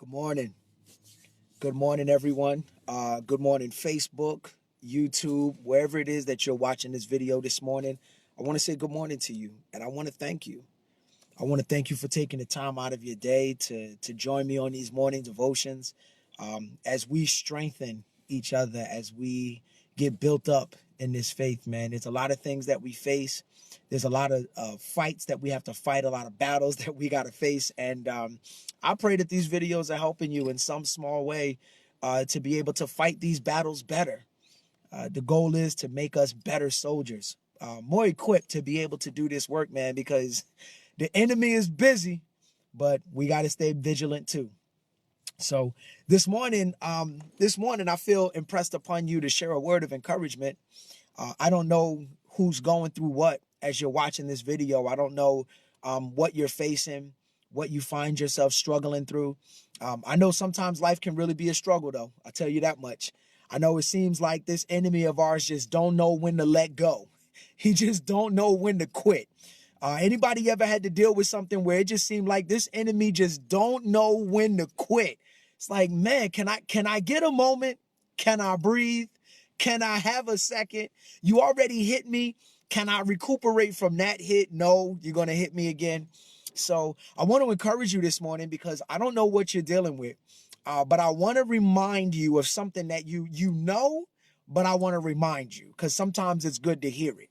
Good morning. Good morning, everyone. Good morning, Facebook, YouTube, wherever it is that you're watching this video this morning. I want to say good morning to you, and I want to thank you. I want to thank you for taking the time out of your day to join me on these morning devotions as we strengthen each other, as we get built up in this faith, man. There's a lot of things that we face. There's a lot of fights that we have to fight, a lot of battles that we got to face. And I pray that these videos are helping you in some small way to be able to fight these battles better. The goal is to make us better soldiers, more equipped to be able to do this work, man, because the enemy is busy, but we got to stay vigilant too. So this morning I feel impressed upon you to share a word of encouragement. I don't know who's going through what as you're watching this video. I don't know what you're facing, what you find yourself struggling through. I know sometimes life can really be a struggle, though. I'll tell you that much. I know it seems like this enemy of ours just don't know when to let go. He just don't know when to quit. Anybody ever had to deal with something where it just seemed like this enemy just don't know when to quit? It's like, man, can I get a moment? Can I breathe? Can I have a second? You already hit me. Can I recuperate from that hit? No, you're going to hit me again. So I want to encourage you this morning because I don't know what you're dealing with, but I want to remind you of something that you know, but I want to remind you because sometimes it's good to hear it.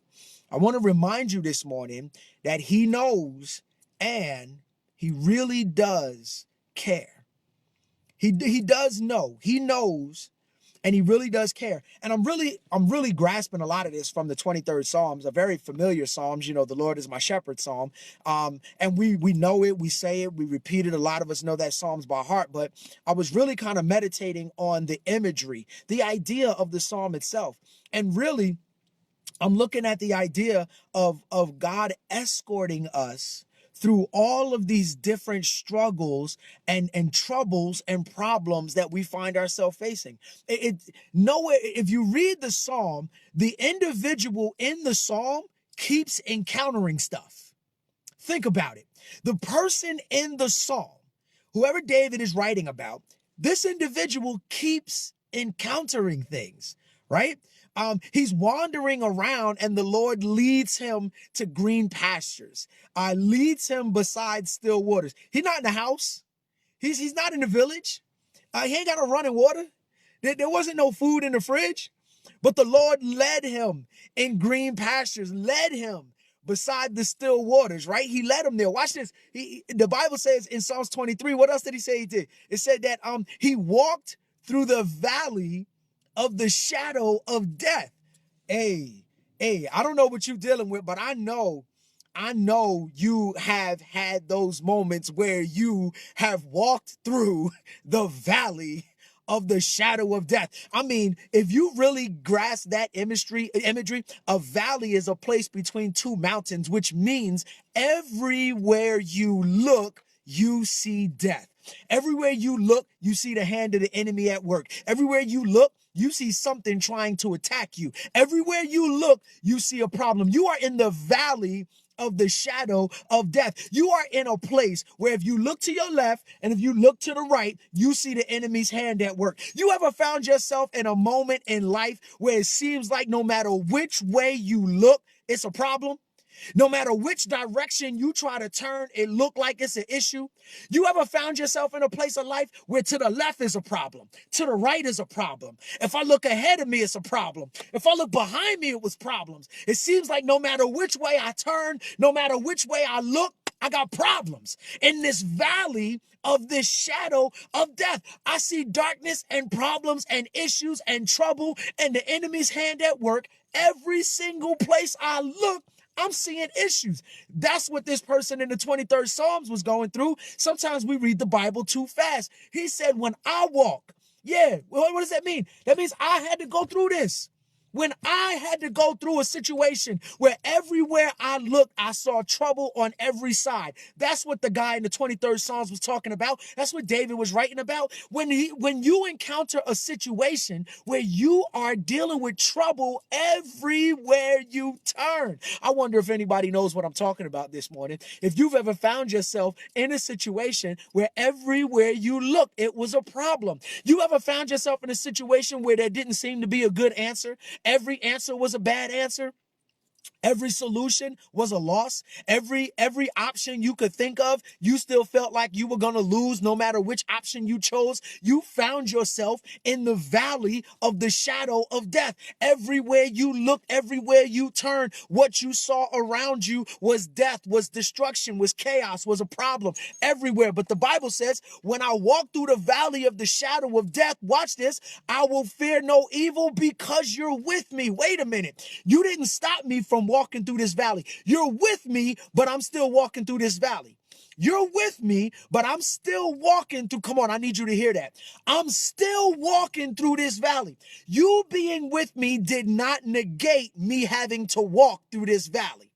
I want to remind you this morning that he knows and he really does care. He does know. He knows and he really does care. And I'm really grasping a lot of this from the 23rd Psalms, a very familiar Psalms, you know, the Lord is my shepherd Psalm. And we know it, we say it, we repeat it. A lot of us know that Psalms by heart, but I was really kind of meditating on the imagery, the idea of the Psalm itself. And really, I'm looking at the idea of God escorting us through all of these different struggles and troubles and problems that we find ourselves facing. Nowhere, if you read the Psalm, the individual in the Psalm keeps encountering stuff. Think about it. The person in the Psalm, whoever David is writing about, this individual keeps encountering things, right? He's wandering around and the Lord leads him to green pastures, leads him beside still waters. He's not in the house. He's not in the village. He ain't got no running water. There wasn't no food in the fridge, but the Lord led him in green pastures, led him beside the still waters, right? He led him there. Watch this. The Bible says in Psalms 23, what else did he say he did? It said that he walked through the valley of the shadow of death. Hey, I don't know what you're dealing with, but I know you have had those moments where you have walked through the valley of the shadow of death. I mean, if you really grasp that imagery, a valley is a place between two mountains, which means everywhere you look, you see death. Everywhere you look, you see the hand of the enemy at work. Everywhere you look, you see something trying to attack you. Everywhere you look, you see a problem. You are in the valley of the shadow of death. You are in a place where if you look to your left and if you look to the right, you see the enemy's hand at work. You ever found yourself in a moment in life where it seems like no matter which way you look, it's a problem? No matter which direction you try to turn, it look like it's an issue. You ever found yourself in a place of life where to the left is a problem, to the right is a problem? If I look ahead of me, it's a problem. If I look behind me, it was problems. It seems like no matter which way I turn, no matter which way I look, I got problems. In this valley of this shadow of death, I see darkness and problems and issues and trouble and the enemy's hand at work. Every single place I look, I'm seeing issues. That's what this person in the 23rd Psalms was going through. Sometimes we read the Bible too fast. He said, when I walk, what does that mean? That means I had to go through this. When I had to go through a situation where everywhere I looked, I saw trouble on every side. That's what the guy in the 23rd Psalms was talking about. That's what David was writing about. When you encounter a situation where you are dealing with trouble everywhere you turn. I wonder if anybody knows what I'm talking about this morning. If you've ever found yourself in a situation where everywhere you look, it was a problem. You ever found yourself in a situation where there didn't seem to be a good answer? Every answer was a bad answer. Every solution was a loss. Every option you could think of, you still felt like you were going to lose no matter which option you chose. You found yourself in the valley of the shadow of death. Everywhere you looked, everywhere you turned, what you saw around you was death, was destruction, was chaos, was a problem everywhere. But the Bible says, when I walk through the valley of the shadow of death, watch this, I will fear no evil because you're with me. Wait a minute. You didn't stop me from walking through this valley. You're with me, but I'm still walking through this valley. You're with me, but I'm still walking through. Come on, I need you to hear that. I'm still walking through this valley. You being with me did not negate me having to walk through this valley.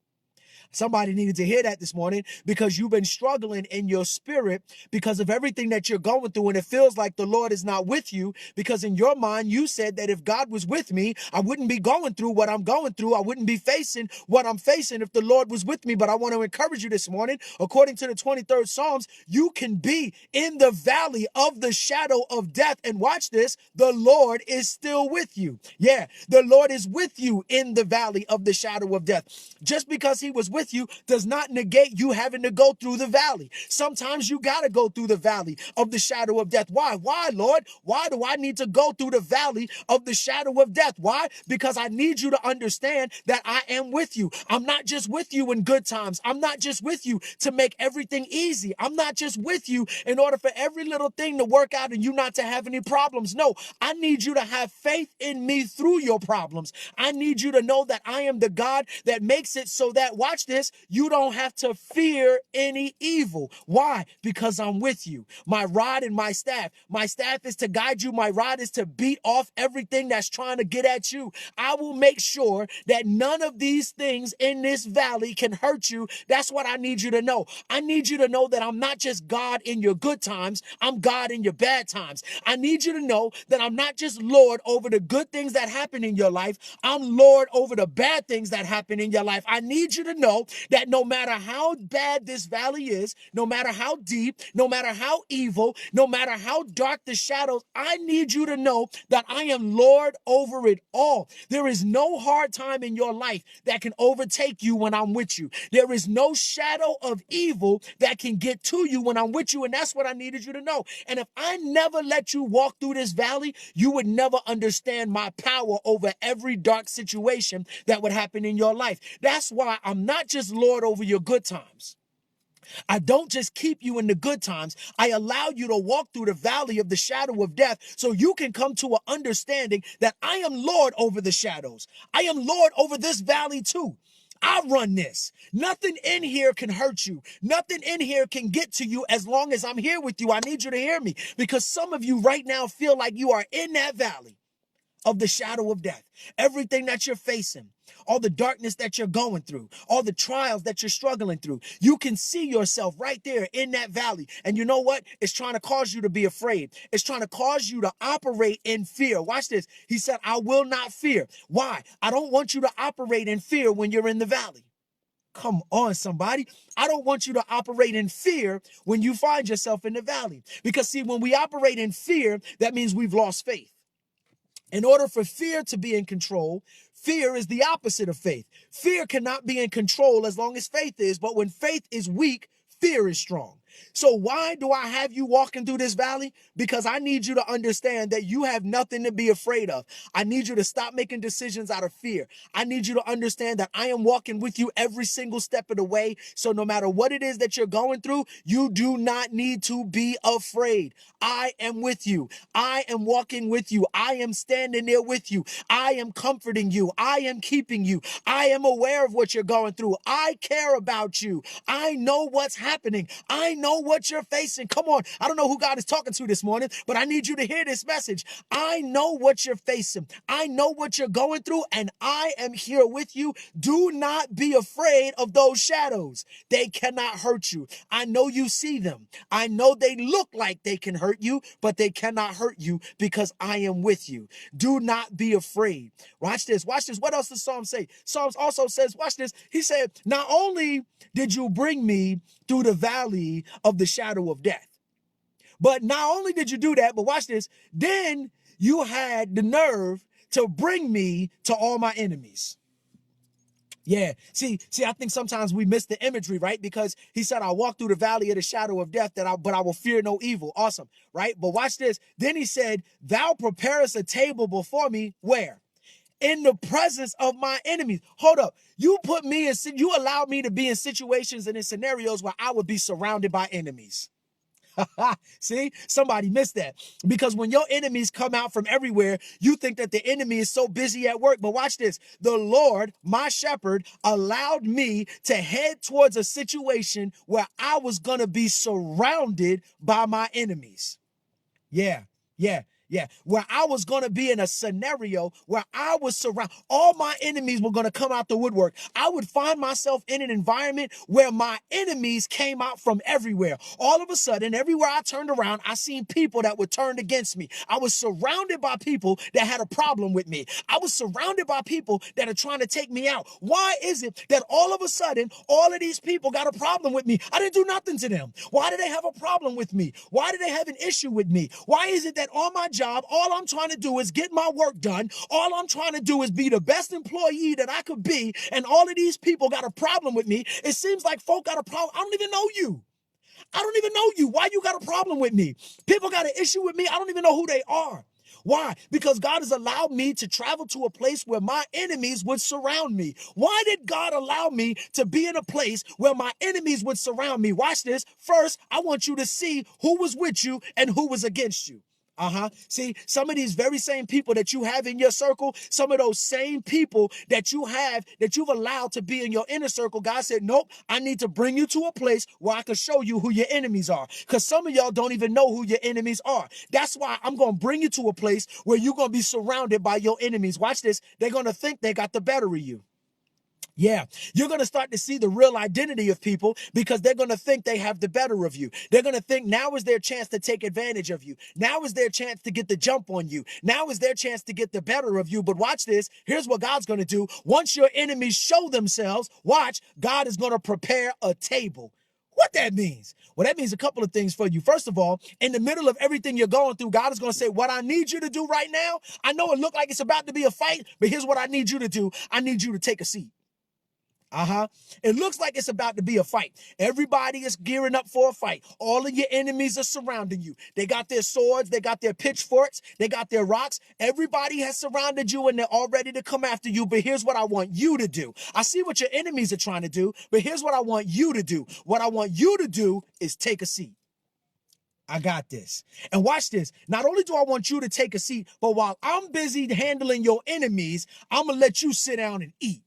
Somebody needed to hear that this morning, because you've been struggling in your spirit because of everything that you're going through. And it feels like the Lord is not with you, because in your mind, you said that if God was with me, I wouldn't be going through what I'm going through. I wouldn't be facing what I'm facing if the Lord was with me. But I want to encourage you this morning, according to the 23rd Psalms, you can be in the valley of the shadow of death. And watch this, the Lord is still with you. Yeah, the Lord is with you in the valley of the shadow of death. Just because he was with you does not negate you having to go through the valley. Sometimes you got to go through the valley of the shadow of death. Why? Why, Lord? Why do I need to go through the valley of the shadow of death? Why? Because I need you to understand that I am with you. I'm not just with you in good times. I'm not just with you to make everything easy. I'm not just with you in order for every little thing to work out and you not to have any problems. No, I need you to have faith in me through your problems. I need you to know that I am the God that makes it so that, watch this, you don't have to fear any evil. Why? Because I'm with you. My rod and my staff. My staff is to guide you. My rod is to beat off everything that's trying to get at you. I will make sure that none of these things in this valley can hurt you. That's what I need you to know. I need you to know that I'm not just God in your good times. I'm God in your bad times. I need you to know that I'm not just Lord over the good things that happen in your life. I'm Lord over the bad things that happen in your life. I need you to know that no matter how bad this valley is, no matter how deep, no matter how evil, no matter how dark the shadows, I need you to know that I am Lord over it all. There is no hard time in your life that can overtake you when I'm with you. There is no shadow of evil that can get to you when I'm with you. And that's what I needed you to know. And if I never let you walk through this valley, you would never understand my power over every dark situation that would happen in your life. That's why I'm not just Lord over your good times. I don't just keep you in the good times. I allow you to walk through the valley of the shadow of death so you can come to an understanding that I am Lord over the shadows. I am Lord over this valley too. I run this. Nothing in here can hurt you. Nothing in here can get to you as long as I'm here with you. I need you to hear me, because some of you right now feel like you are in that valley of the shadow of death. Everything that you're facing, all the darkness that you're going through, all the trials that you're struggling through, you can see yourself right there in that valley. And you know what? It's trying to cause you to be afraid. It's trying to cause you to operate in fear. Watch this. He said, I will not fear. Why? I don't want you to operate in fear when you're in the valley. Come on, somebody. I don't want you to operate in fear when you find yourself in the valley. Because see, when we operate in fear, that means we've lost faith. In order for fear to be in control, fear is the opposite of faith. Fear cannot be in control as long as faith is, but when faith is weak, fear is strong. So why do I have you walking through this valley? Because I need you to understand that you have nothing to be afraid of. I need you to stop making decisions out of fear. I need you to understand that I am walking with you every single step of the way. So no matter what it is that you're going through, you do not need to be afraid. I am with you. I am walking with you. I am standing there with you. I am comforting you. I am keeping you. I am aware of what you're going through. I care about you. I know what's happening. I know what you're facing. Come on. I don't know who God is talking to this morning, but I need you to hear this message. I know what you're facing. I know what you're going through, and I am here with you. Do not be afraid of those shadows. They cannot hurt you. I know you see them. I know they look like they can hurt you, but they cannot hurt you because I am with you. Do not be afraid. Watch this. Watch this. What else does Psalm say? Psalms also says, watch this. He said, not only did you bring me through the valley of the shadow of death, but not only did you do that, but watch this, then you had the nerve to bring me to all my enemies. Yeah. See, I think sometimes we miss the imagery, right? Because he said, I walk through the valley of the shadow of death, but I will fear no evil. Awesome. Right? But watch this. Then he said, thou preparest a table before me. Where? In the presence of my enemies. Hold up. You allowed me to be in situations and in scenarios where I would be surrounded by enemies. See, somebody missed that, because when your enemies come out from everywhere, you think that the enemy is so busy at work. But watch this. The Lord, my shepherd, allowed me to head towards a situation where I was going to be surrounded by my enemies. Yeah. Where I was going to be in a scenario where I was surrounded. All my enemies were going to come out the woodwork. I would find myself in an environment where my enemies came out from everywhere. All of a sudden, everywhere I turned around, I seen people that were turned against me. I was surrounded by people that had a problem with me. I was surrounded by people that are trying to take me out. Why is it that all of a sudden, all of these people got a problem with me? I didn't do nothing to them. Why do they have a problem with me? Why do they have an issue with me? Why is it that on my job, all I'm trying to do is get my work done. All I'm trying to do is be the best employee that I could be. And all of these people got a problem with me. It seems like folk got a problem. I don't even know you. I don't even know you. Why you got a problem with me? People got an issue with me. I don't even know who they are. Why? Because God has allowed me to travel to a place where my enemies would surround me. Why did God allow me to be in a place where my enemies would surround me? Watch this. First, I want you to see who was with you and who was against you. See, some of these very same people that you have in your circle, some of those same people that you've allowed to be in your inner circle, God said, nope, I need to bring you to a place where I can show you who your enemies are. Because some of y'all don't even know who your enemies are. That's why I'm going to bring you to a place where you're going to be surrounded by your enemies. Watch this. They're going to think they got the better of you. Yeah, you're going to start to see the real identity of people because they're going to think they have the better of you. They're going to think now is their chance to take advantage of you. Now is their chance to get the jump on you. Now is their chance to get the better of you. But watch this. Here's what God's going to do. Once your enemies show themselves, watch, God is going to prepare a table. What that means? Well, that means a couple of things for you. First of all, in the middle of everything you're going through, God is going to say, what I need you to do right now, I know it looked like it's about to be a fight, but here's what I need you to do. I need you to take a seat. It looks like it's about to be a fight. Everybody is gearing up for a fight. All of your enemies are surrounding you. They got their swords. They got their pitchforks. They got their rocks. Everybody has surrounded you and they're all ready to come after you. But here's what I want you to do. I see what your enemies are trying to do, but here's what I want you to do. What I want you to do is take a seat. I got this. And watch this. Not only do I want you to take a seat, but while I'm busy handling your enemies, I'm going to let you sit down and eat.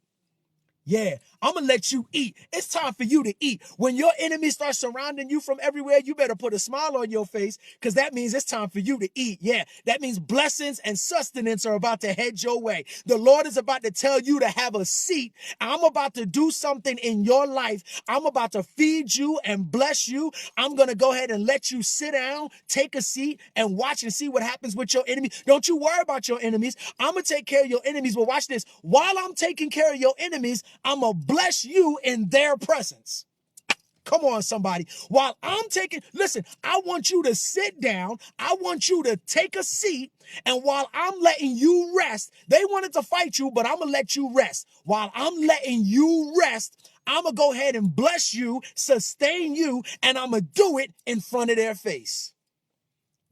Yeah, I'm going to let you eat. It's time for you to eat. When your enemies start surrounding you from everywhere, you better put a smile on your face because that means it's time for you to eat. Yeah, that means blessings and sustenance are about to head your way. The Lord is about to tell you to have a seat. I'm about to do something in your life. I'm about to feed you and bless you. I'm going to go ahead and let you sit down, take a seat, and watch and see what happens with your enemy. Don't you worry about your enemies. I'm going to take care of your enemies. But watch this. While I'm taking care of your enemies, I'm going to bless you in their presence. Come on, somebody. While I'm listen, I want you to sit down. I want you to take a seat. And while I'm letting you rest, they wanted to fight you, but I'm going to let you rest. While I'm letting you rest, I'm going to go ahead and bless you, sustain you, and I'm going to do it in front of their face.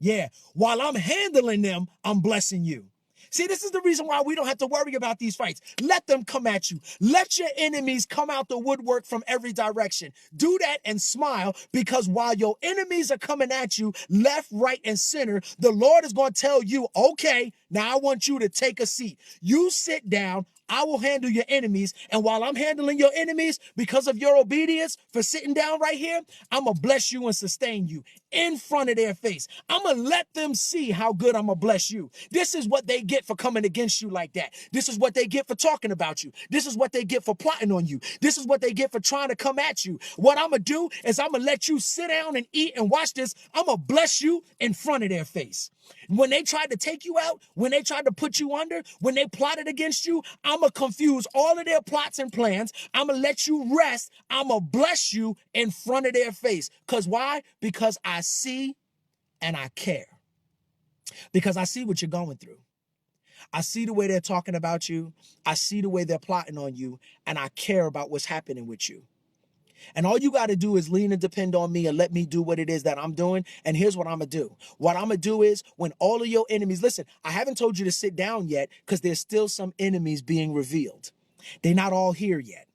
Yeah. While I'm handling them, I'm blessing you. See, this is the reason why we don't have to worry about these fights. Let them come at you. Let your enemies come out the woodwork from every direction. Do that and smile, because while your enemies are coming at you left, right, and center, the Lord is going to tell you, okay, now I want you to take a seat. You sit down. I will handle your enemies. And while I'm handling your enemies, because of your obedience for sitting down right here, I'm going to bless you and sustain you in front of their face. I'm going to let them see how good I'm going to bless you. This is what they get for coming against you like that. This is what they get for talking about you. This is what they get for plotting on you. This is what they get for trying to come at you. What I'm going to do is I'm going to let you sit down and eat and watch this. I'm going to bless you in front of their face. When they tried to take you out, when they tried to put you under, when they plotted against you, I'm going to confuse all of their plots and plans. I'm going to let you rest. I'm going to bless you in front of their face. Because why? Because I see and I care. Because I see what you're going through. I see the way they're talking about you. I see the way they're plotting on you. And I care about what's happening with you. And all you got to do is lean and depend on me and let me do what it is that I'm doing. And here's what I'm going to do. What I'm going to do is when all of your enemies, listen, I haven't told you to sit down yet because there's still some enemies being revealed. They're not all here yet.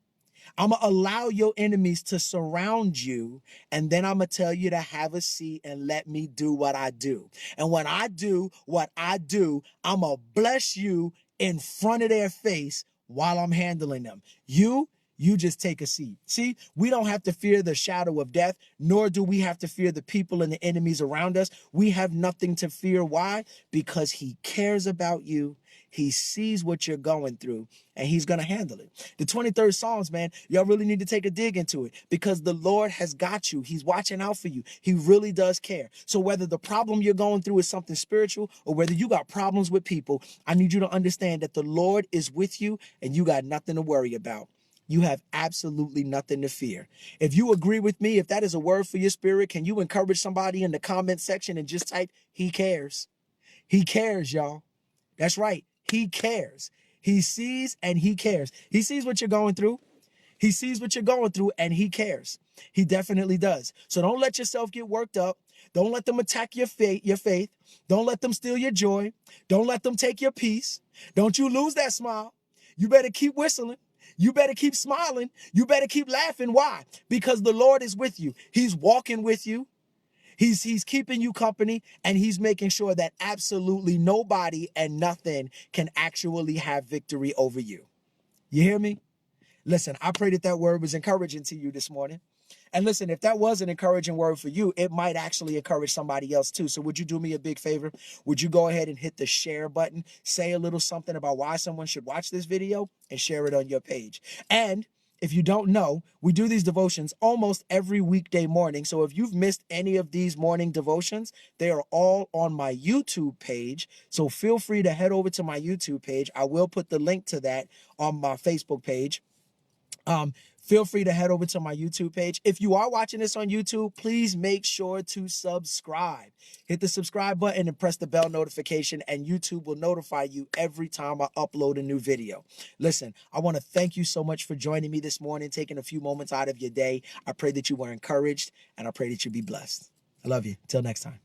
I'm going to allow your enemies to surround you, and then I'm going to tell you to have a seat and let me do what I do. And when I do what I do, I'm going to bless you in front of their face while I'm handling them. You just take a seat. See, we don't have to fear the shadow of death, nor do we have to fear the people and the enemies around us. We have nothing to fear. Why? Because he cares about you. He sees what you're going through, and he's going to handle it. The 23rd Psalms, man, y'all really need to take a dig into it because the Lord has got you. He's watching out for you. He really does care. So whether the problem you're going through is something spiritual or whether you got problems with people, I need you to understand that the Lord is with you and you got nothing to worry about. You have absolutely nothing to fear. If you agree with me, if that is a word for your spirit, can you encourage somebody in the comment section and just type, he cares. He cares, y'all. That's right. He cares. He sees and he cares. He sees what you're going through. He sees what you're going through and he cares. He definitely does. So don't let yourself get worked up. Don't let them attack your faith. Don't let them steal your joy. Don't let them take your peace. Don't you lose that smile. You better keep whistling. You better keep smiling. You better keep laughing. Why? Because the Lord is with you. He's walking with you. He's keeping you company, and he's making sure that absolutely nobody and nothing can actually have victory over you. You hear me? Listen, I pray that word was encouraging to you this morning. And listen, if that was an encouraging word for you, it might actually encourage somebody else too. So would you do me a big favor? Would you go ahead and hit the share button, say a little something about why someone should watch this video and share it on your page? And if you don't know, we do these devotions almost every weekday morning. So if you've missed any of these morning devotions, they are all on my YouTube page. So feel free to head over to my YouTube page. I will put the link to that on my Facebook page. Feel free to head over to my YouTube page. If you are watching this on YouTube, please make sure to subscribe. Hit the subscribe button and press the bell notification, and YouTube will notify you every time I upload a new video. Listen, I want to thank you so much for joining me this morning, taking a few moments out of your day. I pray that you were encouraged, and I pray that you be blessed. I love you. Till next time.